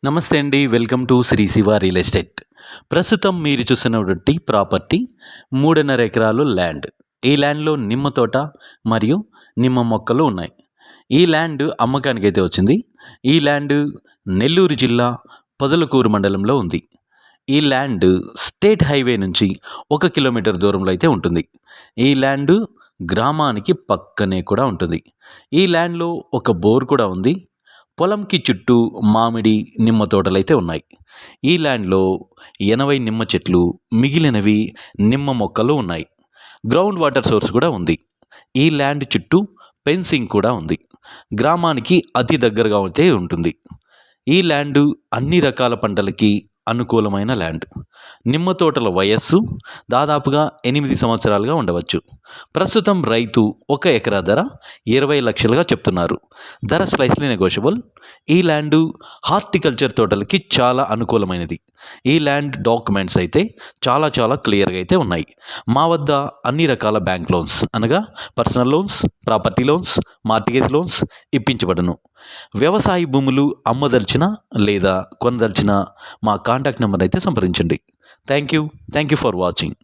నమస్తే అండి. Welcome to Shri Shiva real estate. ప్రస్తుతం మీరు చూస్తున్నటువంటి ప్రాపర్టీ 3.5 ఎకరాలు ల్యాండ్. ఈ ల్యాండ్లో నిమ్మ తోట మరియు నిమ్మ మొక్కలు ఉన్నాయి. ఈ ల్యాండ్ అమ్మకానికైతే వచ్చింది. ఈ ల్యాండ్ నెల్లూరు జిల్లా పొదలకూరు మండలంలో ఉంది. ఈ ల్యాండ్ స్టేట్ హైవే నుంచి 1 కిలోమీటర్ దూరంలో అయితే ఉంటుంది. ఈ ల్యాండ్ గ్రామానికి పక్కనే కూడా ఉంటుంది. ఈ ల్యాండ్లో ఒక బోర్ కూడా ఉంది. పొలంకి చుట్టూ మామిడి నిమ్మ తోటలైతే ఉన్నాయి. ఈ ల్యాండ్లో 80 నిమ్మ చెట్లు, మిగిలినవి నిమ్మ మొక్కలు ఉన్నాయి. గ్రౌండ్ వాటర్ సోర్స్ కూడా ఉంది. ఈ ల్యాండ్ చుట్టూ ఫెన్సింగ్ కూడా ఉంది. గ్రామానికి అతి దగ్గరగా అయితే ఉంటుంది. ఈ ల్యాండ్ అన్ని రకాల పంటలకి అనుకూలమైన ల్యాండ్. నిమ్మ తోటల వయస్సు దాదాపుగా 8 సంవత్సరాలుగా ఉండవచ్చు. ప్రస్తుతం రైతు 1 ఎకరా ధర 20 లక్షలుగా చెప్తున్నారు. ధర స్లైస్లీ నెగోషియబుల్. ఈ ల్యాండ్ హార్టికల్చర్ తోటలకి చాలా అనుకూలమైనది. ఈ ల్యాండ్ డాక్యుమెంట్స్ అయితే చాలా క్లియర్గా అయితే ఉన్నాయి. మా వద్ద అన్ని రకాల బ్యాంక్ లోన్స్ అనగా personal loans, property loans, mortgage loans ఇప్పించబడును. వ్యవసాయ భూములు అమ్మదలిచిన లేదా కొనదలిచిన మా కాంటాక్ట్ నెంబర్ అయితే సంప్రదించండి. Thank you for watching.